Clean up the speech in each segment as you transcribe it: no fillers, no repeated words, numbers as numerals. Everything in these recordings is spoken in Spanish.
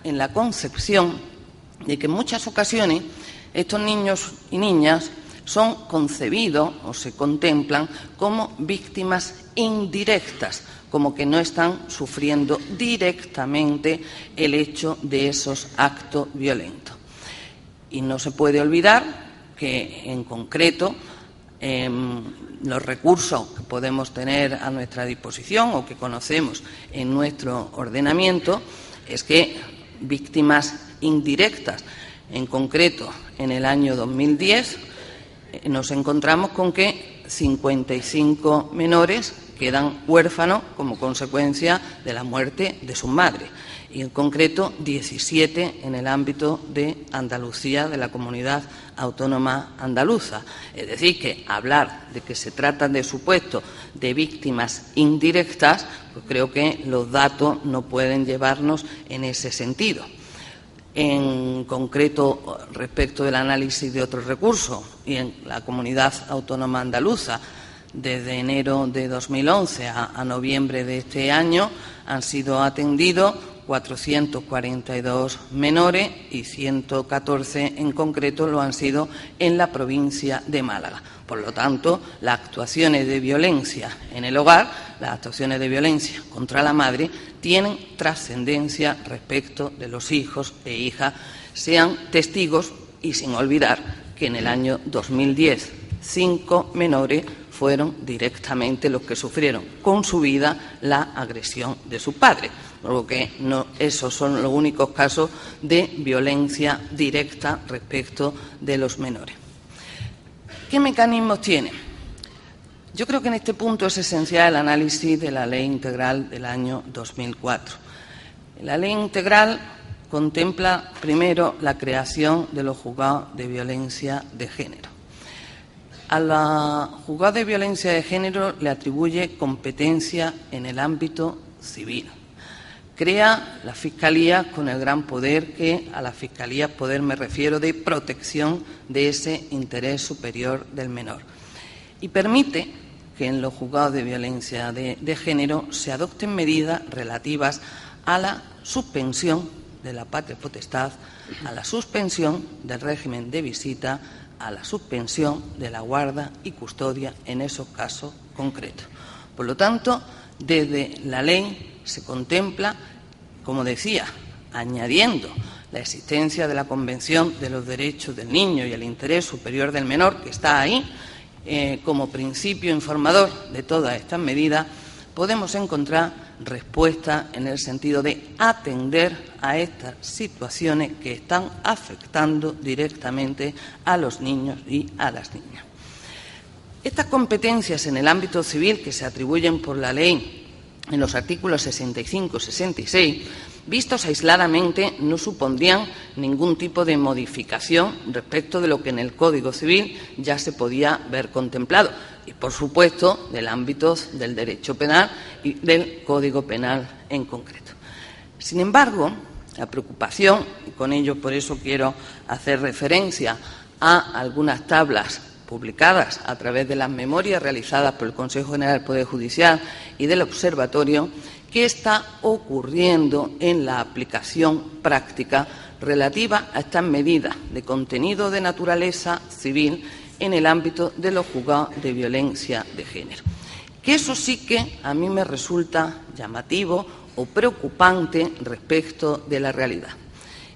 en la concepción de que en muchas ocasiones estos niños y niñas son concebidos o se contemplan como víctimas indirectas, como que no están sufriendo directamente el hecho de esos actos violentos. Y no se puede olvidar que, en concreto, los recursos que podemos tener a nuestra disposición o que conocemos en nuestro ordenamiento es que víctimas indirectas, en concreto en el año 2010, nos encontramos con que 55 menores quedan huérfanos como consecuencia de la muerte de sus madres, y en concreto 17 en el ámbito de Andalucía, de la comunidad autónoma andaluza. Es decir, que hablar de que se trata de supuestos de víctimas indirectas, pues creo que los datos no pueden llevarnos en ese sentido. En concreto, respecto del análisis de otros recursos, y en la comunidad autónoma andaluza, desde enero de 2011 a noviembre de este año, han sido atendidos 442 menores y 114 en concreto lo han sido en la provincia de Málaga. Por lo tanto, las actuaciones de violencia en el hogar, las actuaciones de violencia contra la madre, tienen trascendencia respecto de los hijos e hijas, sean testigos, y sin olvidar que en el año 2010 5 menores fueron directamente los que sufrieron con su vida la agresión de sus padres. Por lo que esos son los únicos casos de violencia directa respecto de los menores. ¿Qué mecanismos tiene? Yo creo que en este punto es esencial el análisis de la Ley Integral del año 2004. La Ley Integral contempla primero la creación de los juzgados de violencia de género. A la juzgado de violencia de género le atribuye competencia en el ámbito civil. Crea la Fiscalía con el gran poder que a la Fiscalía, poder me refiero, de protección de ese interés superior del menor. Y permite que en los juzgados de violencia de género se adopten medidas relativas a la suspensión de la patria potestad, a la suspensión del régimen de visita, a la suspensión de la guarda y custodia en esos casos concretos. Por lo tanto, desde la ley se contempla, como decía, añadiendo la existencia de la Convención de los Derechos del Niño y el Interés Superior del Menor, que está ahí como principio informador de todas estas medidas, podemos encontrar respuesta en el sentido de atender a estas situaciones que están afectando directamente a los niños y a las niñas. Estas competencias en el ámbito civil que se atribuyen por la ley en los artículos 65 y 66, vistos aisladamente, no supondrían ningún tipo de modificación respecto de lo que en el Código Civil ya se podía ver contemplado y, por supuesto, del ámbito del derecho penal y del Código Penal en concreto. Sin embargo, la preocupación, y con ello por eso quiero hacer referencia a algunas tablas publicadas a través de las memorias realizadas por el Consejo General del Poder Judicial y del Observatorio, qué está ocurriendo en la aplicación práctica relativa a estas medidas de contenido de naturaleza civil en el ámbito de los juzgados de violencia de género. Que eso sí que a mí me resulta llamativo o preocupante respecto de la realidad.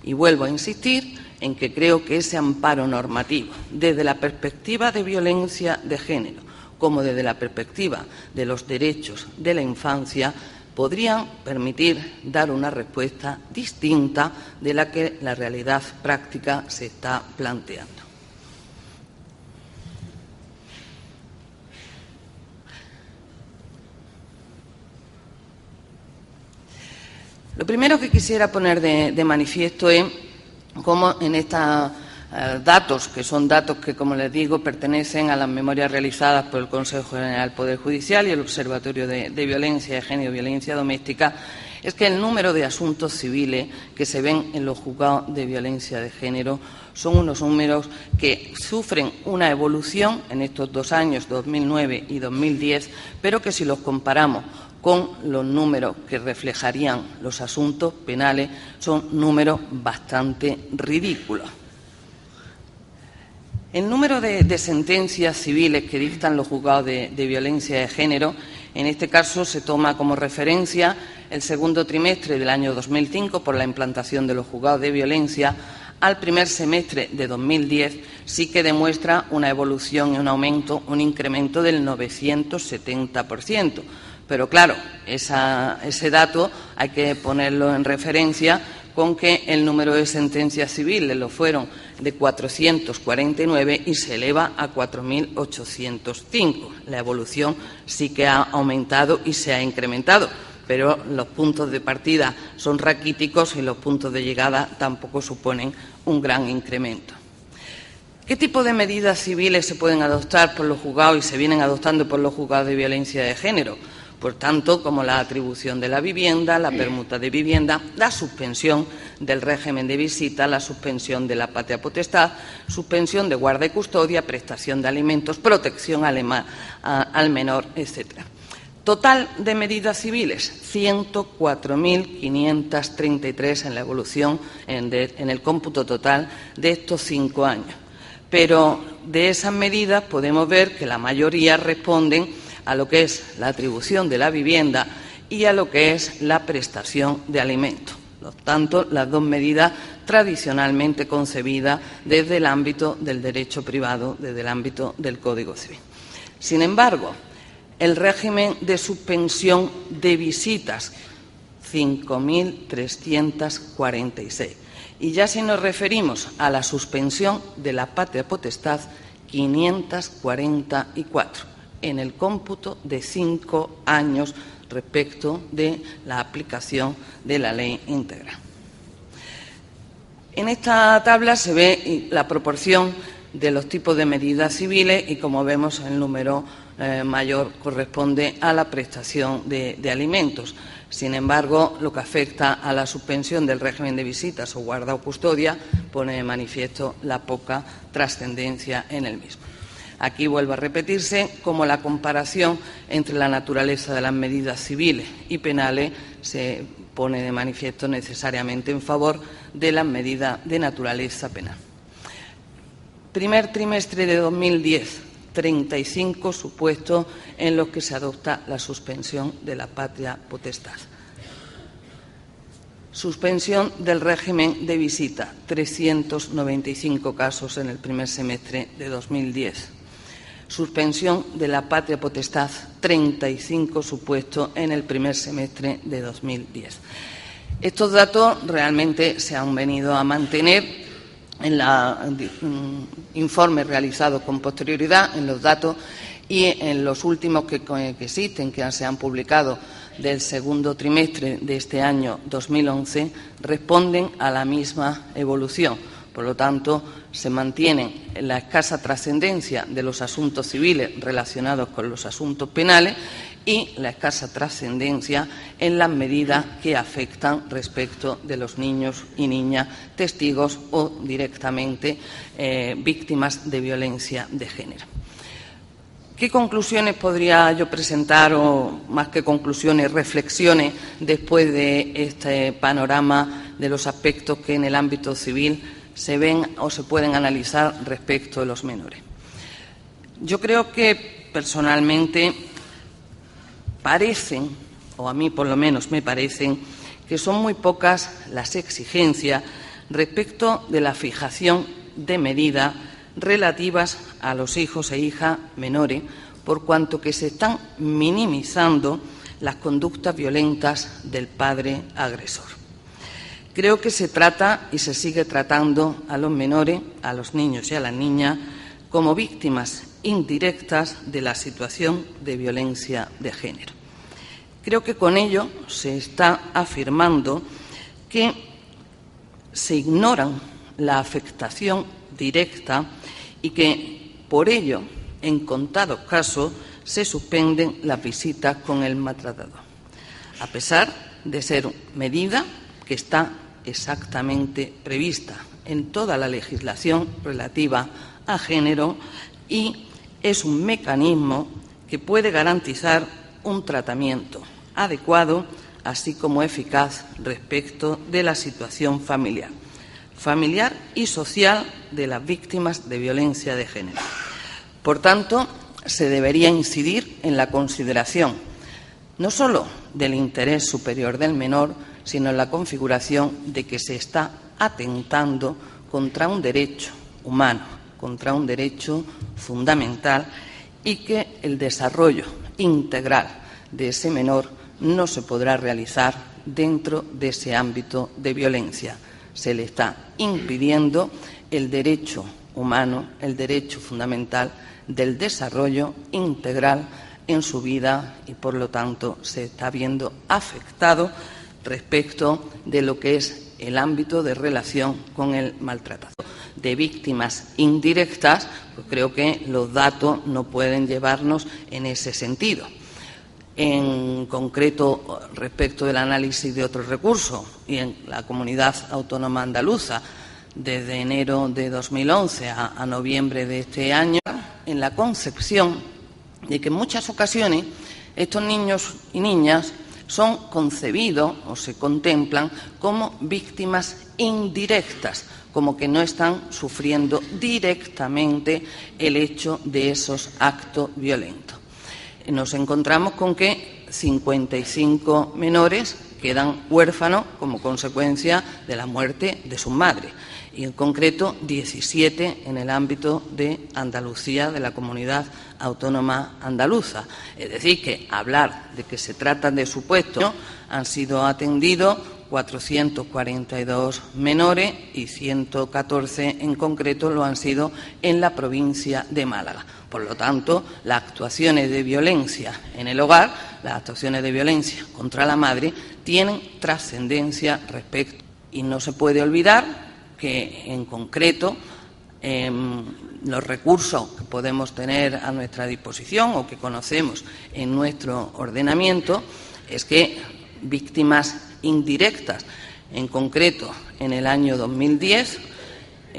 Y vuelvo a insistir en que creo que ese amparo normativo, desde la perspectiva de violencia de género como desde la perspectiva de los derechos de la infancia, podrían permitir dar una respuesta distinta de la que la realidad práctica se está planteando. Lo primero que quisiera poner de manifiesto es cómo en estos datos, que son datos que, como les digo, pertenecen a las memorias realizadas por el Consejo General del Poder Judicial y el Observatorio de Violencia de Género y Violencia Doméstica, es que el número de asuntos civiles que se ven en los juzgados de violencia de género son unos números que sufren una evolución en estos 2 años, 2009 y 2010, pero que si los comparamos con los números que reflejarían los asuntos penales, son números bastante ridículos. El número de sentencias civiles que dictan los juzgados de violencia de género, en este caso se toma como referencia el segundo trimestre del año 2005 por la implantación de los juzgados de violencia. Al primer semestre de 2010 sí que demuestra una evolución y un aumento, un incremento del 970%. Pero claro, ese dato hay que ponerlo en referencia con que el número de sentencias civiles lo fueron de 449 y se eleva a 4.805. La evolución sí que ha aumentado y se ha incrementado, pero los puntos de partida son raquíticos y los puntos de llegada tampoco suponen un gran incremento. ¿Qué tipo de medidas civiles se pueden adoptar por los juzgados y se vienen adoptando por los juzgados de violencia de género? Por tanto, como la atribución de la vivienda, la permuta de vivienda, la suspensión del régimen de visita, la suspensión de la patria potestad, suspensión de guarda y custodia, prestación de alimentos, protección al menor, etc. Total de medidas civiles, 104.533 en la evolución, en el cómputo total de estos 5 años. Pero de esas medidas podemos ver que la mayoría responden a lo que es la atribución de la vivienda y a lo que es la prestación de alimentos. Por tanto, las dos medidas tradicionalmente concebidas desde el ámbito del derecho privado, desde el ámbito del Código Civil. Sin embargo, el régimen de suspensión de visitas, 5.346. Y ya si nos referimos a la suspensión de la patria potestad, 544. En el cómputo de 5 años respecto de la aplicación de la ley integral. En esta tabla se ve la proporción de los tipos de medidas civiles y, como vemos, el número mayor corresponde a la prestación de alimentos. Sin embargo, lo que afecta a la suspensión del régimen de visitas o guarda o custodia pone de manifiesto la poca trascendencia en el mismo. Aquí vuelve a repetirse cómo la comparación entre la naturaleza de las medidas civiles y penales se pone de manifiesto necesariamente en favor de las medidas de naturaleza penal. Primer trimestre de 2010, 35 supuestos en los que se adopta la suspensión de la patria potestad. Suspensión del régimen de visita, 395 casos en el primer semestre de 2010. Suspensión de la patria potestad, 35 supuestos en el primer semestre de 2010. Estos datos realmente se han venido a mantener en los informes realizados con posterioridad, en los datos y en los últimos que existen, que se han publicado del segundo trimestre de este año 2011, responden a la misma evolución. Por lo tanto, se mantiene la escasa trascendencia de los asuntos civiles relacionados con los asuntos penales y la escasa trascendencia en las medidas que afectan respecto de los niños y niñas testigos o directamente víctimas de violencia de género. ¿Qué conclusiones podría yo presentar, o más que conclusiones, reflexiones, después de este panorama de los aspectos que en el ámbito civil se ven o se pueden analizar respecto de los menores? Yo creo que personalmente parecen, o a mí por lo menos me parecen, que son muy pocas las exigencias respecto de la fijación de medidas relativas a los hijos e hijas menores, por cuanto que se están minimizando las conductas violentas del padre agresor. Creo que se trata y se sigue tratando a los menores, a los niños y a las niñas, como víctimas indirectas de la situación de violencia de género. Creo que con ello se está afirmando que se ignoran la afectación directa y que, por ello, en contados casos, se suspenden las visitas con el maltratador, a pesar de ser medida que está exactamente prevista en toda la legislación relativa a género y es un mecanismo que puede garantizar un tratamiento adecuado, así como eficaz respecto de la situación familiar y social de las víctimas de violencia de género. Por tanto, se debería incidir en la consideración no solo del interés superior del menor, sino en la configuración de que se está atentando contra un derecho humano, contra un derecho fundamental, y que el desarrollo integral de ese menor no se podrá realizar dentro de ese ámbito de violencia. Se le está impidiendo el derecho humano, el derecho fundamental del desarrollo integral en su vida y, por lo tanto, se está viendo afectado respecto de lo que es el ámbito de relación con el maltratador. De víctimas indirectas, pues creo que los datos no pueden llevarnos en ese sentido. En concreto, respecto del análisis de otros recursos y en la comunidad autónoma andaluza, desde enero de 2011 a noviembre de este año, en la concepción de que en muchas ocasiones estos niños y niñas son concebidos o se contemplan como víctimas indirectas, como que no están sufriendo directamente el hecho de esos actos violentos. Nos encontramos con que 55 menores quedan huérfanos como consecuencia de la muerte de sus madres, y en concreto 17 en el ámbito de Andalucía, de la comunidad autónoma andaluza. Es decir, que hablar de que se trata de supuestos, han sido atendidos 442 menores y 114 en concreto lo han sido en la provincia de Málaga. Por lo tanto, las actuaciones de violencia en el hogar, las actuaciones de violencia contra la madre, tienen trascendencia respecto. Y no se puede olvidar que, en concreto, los recursos que podemos tener a nuestra disposición o que conocemos en nuestro ordenamiento es que víctimas indirectas, en concreto en el año 2010,